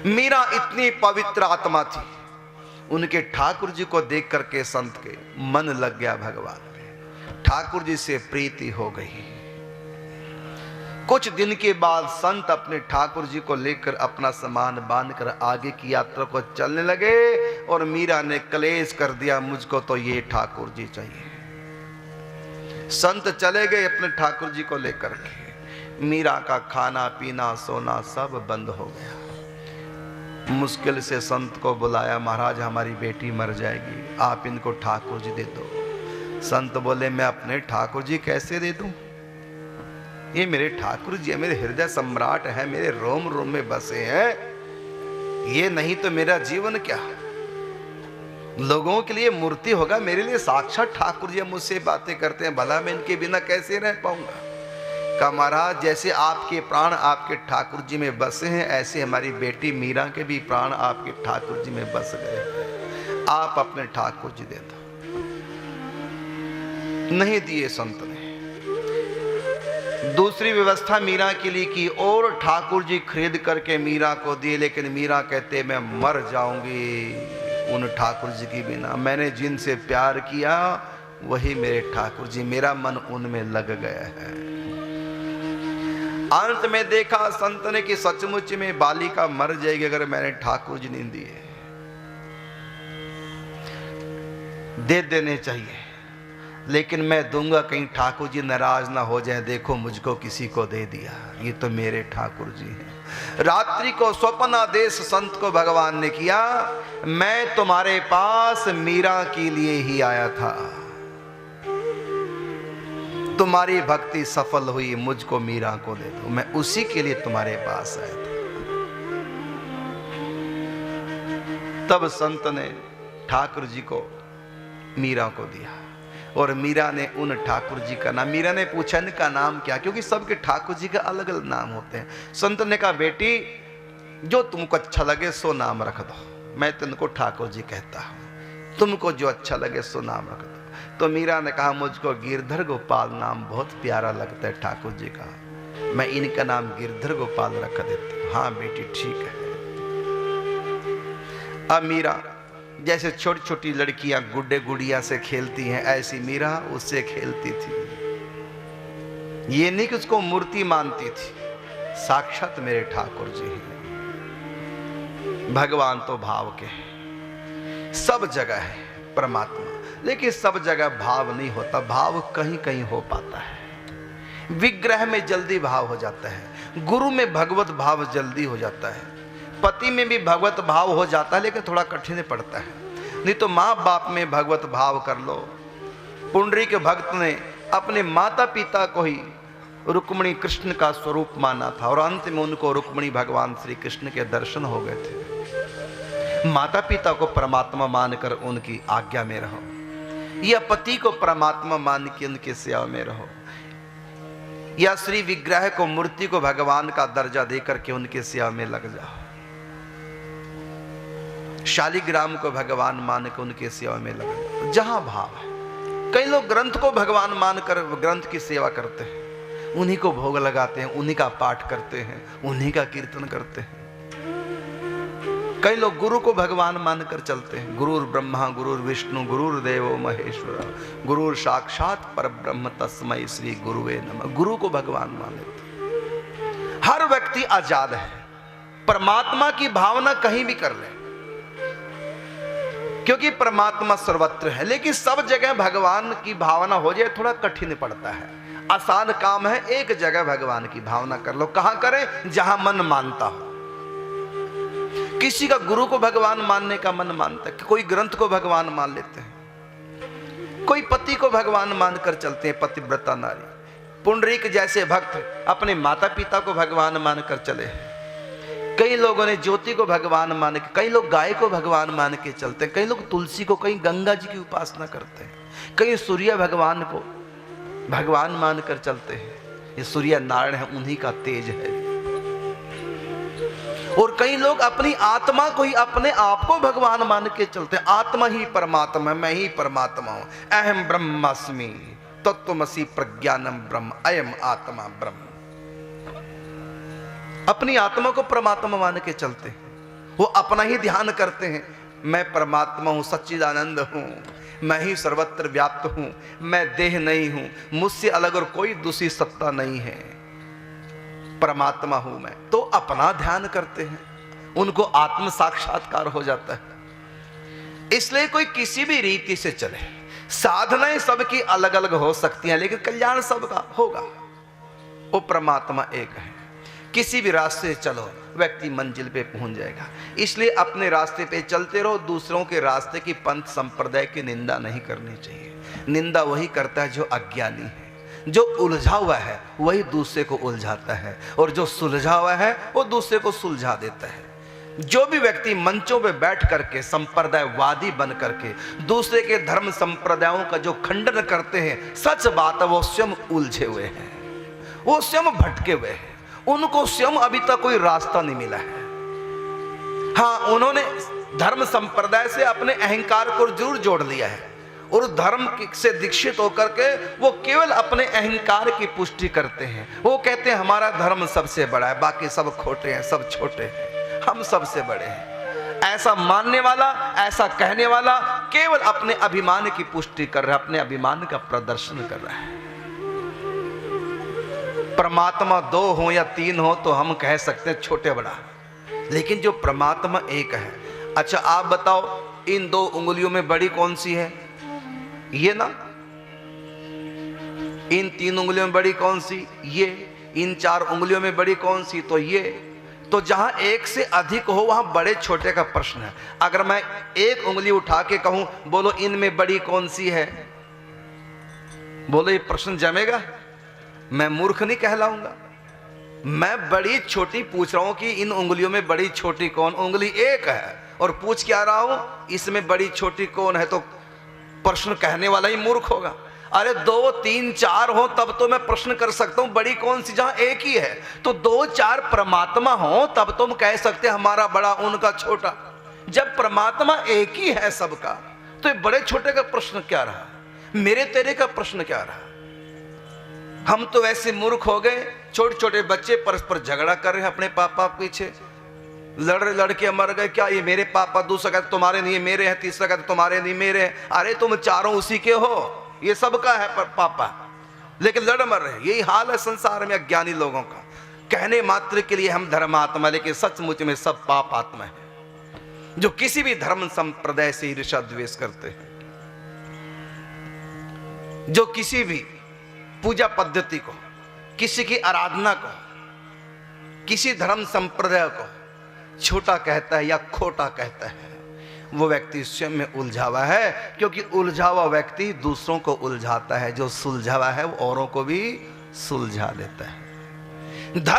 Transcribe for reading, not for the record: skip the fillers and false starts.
मीरा इतनी पवित्र आत्मा थी, उनके ठाकुर जी को देख करके संत के मन लग गया भगवान में, ठाकुर जी से प्रीति हो गई। कुछ दिन के बाद संत अपने ठाकुर जी को लेकर अपना सामान बांधकर आगे की यात्रा को चलने लगे और मीरा ने कलेश कर दिया, मुझको तो ये ठाकुर जी चाहिए। संत चले गए अपने ठाकुर जी को लेकर के। मीरा का खाना पीना सोना सब बंद हो गया। मुश्किल से संत को बुलाया, महाराज हमारी बेटी मर जाएगी, आप इनको ठाकुर जी दे दो। संत बोले मैं अपने ठाकुर जी कैसे दे दूं? ये मेरे ठाकुर जी है, मेरे हृदय सम्राट है, मेरे रोम रोम में बसे हैं, ये नहीं तो मेरा जीवन क्या? लोगों के लिए मूर्ति होगा, मेरे लिए साक्षात ठाकुर जी मुझसे बातें करते हैं, भला मैं इनके बिना कैसे रह पाऊंगा? का महाराज जैसे आपके प्राण आपके ठाकुर जी में बसे हैं, ऐसे हमारी बेटी मीरा के भी प्राण आपके ठाकुर जी में बस गए, आप अपने ठाकुर जी दे दो। नहीं दिए संत ने। दूसरी व्यवस्था मीरा के लिए की और ठाकुर जी खरीद करके मीरा को दिए, लेकिन मीरा कहते मैं मर जाऊंगी उन ठाकुर जी के बिना। मैंने जिनसे प्यार किया वही मेरे ठाकुर जी, मेरा मन उनमें लग गया है। अंत में देखा संत ने कि सचमुच में बालिका मर जाएगी अगर मैंने ठाकुर जी नहीं दिए। दे देने चाहिए, लेकिन मैं दूंगा कहीं ठाकुर जी नाराज ना हो जाए, देखो मुझको किसी को दे दिया, ये तो मेरे ठाकुर जी हैं। रात्रि को स्वप्न आदेश संत को भगवान ने किया, मैं तुम्हारे पास मीरा के लिए ही आया था, तुम्हारी भक्ति सफल हुई, मुझको मीरा को दे दो, मैं उसी के लिए तुम्हारे पास आया था। तब संत ने ठाकुर जी को मीरा को दिया और मीरा ने उन ठाकुर जी का नाम, मीरा ने पूछा इनका नाम क्या, क्योंकि सबके ठाकुर जी का अलग अलग नाम होते हैं। संत ने कहा बेटी जो तुमको अच्छा लगे सो नाम रख दो, मैं तुमको ठाकुर जी कहता हूं, तुमको जो अच्छा लगे सो नाम रख दो। तो मीरा ने कहा मुझको गिरधर गोपाल नाम बहुत प्यारा लगता है ठाकुर जी का, मैं इनका नाम गिरधर गोपाल रख देती हूँ। हाँ बेटी ठीक है। अब मीरा जैसे छोटी छोटी लड़कियां गुड्डे गुड़िया से खेलती हैं, ऐसी मीरा उससे खेलती थी। ये नहीं कि उसको मूर्ति मानती थी, साक्षात मेरे ठाकुर जी हैं। भगवान तो भाव के हैं, सब जगह है परमात्मा, लेकिन सब जगह भाव नहीं होता, भाव कहीं कहीं हो पाता है। विग्रह में जल्दी भाव हो जाता है, गुरु में भगवत भाव जल्दी हो जाता है, पति में भी भगवत भाव हो जाता है, लेकिन थोड़ा कठिन पड़ता है। नहीं तो माँ बाप में भगवत भाव कर लो। पुंडरीक भक्त ने अपने माता पिता को ही रुक्मिणी कृष्ण का स्वरूप माना था और अंत में उनको रुक्मिणी भगवान श्री कृष्ण के दर्शन हो गए थे। माता पिता को परमात्मा मानकर उनकी आज्ञा में रहो, या पति को परमात्मा मान के उनके सेवा में रहो, या श्री विग्रह को मूर्ति को भगवान का दर्जा देकर के उनके सेवा में लग जाओ। शालिग्राम को भगवान मान के उनके सेवा में लग जाओ, जहां भाव है। कई लोग ग्रंथ को भगवान मानकर ग्रंथ की सेवा करते हैं, उन्हीं को भोग लगाते हैं, उन्हीं का पाठ करते हैं, उन्हीं का कीर्तन करते हैं। कई लोग गुरु को भगवान मानकर चलते हैं, गुरुर ब्रह्मा गुरुर विष्णु गुरुर्देवो महेश्वर गुरुर साक्षात परब्रह्म तस्मै श्री गुरुवे नमः। गुरु को भगवान मान लेते। हर व्यक्ति आजाद है, परमात्मा की भावना कहीं भी कर ले, क्योंकि परमात्मा सर्वत्र है, लेकिन सब जगह भगवान की भावना हो जाए थोड़ा कठिन पड़ता है। आसान काम है, एक जगह भगवान की भावना कर लो। कहां करें? जहां मन मानता हो। किसी का गुरु को भगवान मानने का मन मानता है, कोई ग्रंथ को भगवान मान लेते हैं, कोई पति को भगवान मानकर चलते हैं, पतिव्रता नारी। पुंडरीक जैसे भक्त अपने माता पिता को भगवान मानकर चले हैं। कई लोगों ने ज्योति को भगवान मान के, कई लोग गाय को भगवान मान के चलते हैं, कई लोग तुलसी को, कई गंगा जी की उपासना करते हैं, कई सूर्य भगवान को भगवान मानकर चलते हैं। ये सूर्य नारायण है, उन्हीं का तेज है। और कई लोग अपनी आत्मा को ही, अपने आप को भगवान मान के चलते हैं। आत्मा ही परमात्मा, मैं ही परमात्मा हूं, अहम ब्रह्मास्मि तत्त्वमसि प्रज्ञानम ब्रह्म अयम आत्मा ब्रह्म। अपनी आत्मा को परमात्मा मान के चलते हैं। वो अपना ही ध्यान करते हैं, मैं परमात्मा हूं, सच्चिदानंद हूं, मैं ही सर्वत्र व्याप्त हूं, मैं देह नहीं हूं, मुझसे अलग और कोई दूसरी सत्ता नहीं है, परमात्मा हूं मैं। तो अपना ध्यान करते हैं, उनको आत्म साक्षात्कार हो जाता है। इसलिए कोई किसी भी रीति से चले, साधनाएं सबकी अलग अलग हो सकती हैं, लेकिन कल्याण सबका होगा। वो परमात्मा एक है। किसी भी रास्ते से चलो, व्यक्ति मंजिल पे पहुंच जाएगा। इसलिए अपने रास्ते पे चलते रहो, दूसरों के रास्ते की पंथ संप्रदाय की निंदा नहीं करनी चाहिए। निंदा वही करता है जो अज्ञानी है, जो उलझा हुआ है वही दूसरे को उलझाता है, और जो सुलझा हुआ है वो दूसरे को सुलझा देता है। जो भी व्यक्ति मंचों पे बैठ करके संप्रदायवादी बन करके दूसरे के धर्म संप्रदायों का जो खंडन करते हैं, सच बात है वो स्वयं उलझे हुए हैं, वो स्वयं भटके हुए हैं, उनको स्वयं अभी तक कोई रास्ता नहीं मिला है। हाँ, उन्होंने धर्म संप्रदाय से अपने अहंकार को जरूर जोड़ लिया है, और धर्म से दीक्षित होकर के वो केवल अपने अहंकार की पुष्टि करते हैं। वो कहते हैं हमारा धर्म सबसे बड़ा है, बाकी सब खोटे हैं, सब छोटे हैं, हम सबसे बड़े हैं। ऐसा मानने वाला, ऐसा कहने वाला केवल अपने अभिमान की पुष्टि कर रहा है, अपने अभिमान का प्रदर्शन कर रहा है। परमात्मा दो हो या तीन हो तो हम कह सकते हैं छोटे बड़ा, लेकिन जो परमात्मा एक है। अच्छा आप बताओ, इन दो उंगलियों में बड़ी कौन सी है? ये ना। इन तीन उंगलियों में बड़ी कौन सी? ये। इन चार उंगलियों में बड़ी कौन सी? तो ये। तो जहां एक से अधिक हो वहां बड़े छोटे का प्रश्न है। अगर मैं एक उंगली उठा के कहूं बोलो इनमें बड़ी कौन सी है, बोलो ये प्रश्न जमेगा? मैं मूर्ख नहीं कहलाऊंगा? मैं बड़ी छोटी पूछ रहा हूं कि इन उंगलियों में बड़ी छोटी कौन? उंगली एक है और पूछ क्या रहा हूं इसमें बड़ी छोटी कौन है, तो प्रश्न कहने वाला ही मूर्ख होगा। अरे दो तीन चार हो तब तो मैं प्रश्न कर सकता हूं बड़ी कौन सी, जहां एक ही है। तो दो चार परमात्मा हो तब तुम कह सकते हमारा बड़ा उनका छोटा। जब परमात्मा एक ही है सबका, तो बड़े छोटे का प्रश्न क्या रहा, मेरे तेरे का प्रश्न क्या रहा? हम तो वैसे मूर्ख हो गए, छोटे छोटे बच्चे परस्पर झगड़ा कर रहे हैं अपने पापा पीछे, लड़के मर गए। क्या ये मेरे पापा? दूसरा कहते तुम्हारे नहीं मेरे हैं, तीसरा कहते तुम्हारे नहीं मेरे हैं। अरे तुम चारों उसी के हो, ये सबका है पापा, लेकिन लड़ मर रहे। यही हाल है संसार में अज्ञानी लोगों का। कहने मात्र के लिए हम धर्मात्मा, लेकिन सचमुच में सब पाप आत्मा है, जो किसी भी धर्म संप्रदाय से ईर्ष्या द्वेष करते हैं, जो किसी भी पूजा पद्धति को, किसी की आराधना को, किसी धर्म संप्रदाय को छोटा कहता है या खोटा कहता है, वो व्यक्ति स्वयं में उलझा हुआ है। क्योंकि उलझा हुआ व्यक्ति दूसरों को उलझाता है, जो सुलझा हुआ है वो औरों को भी सुलझा देता है। धर्म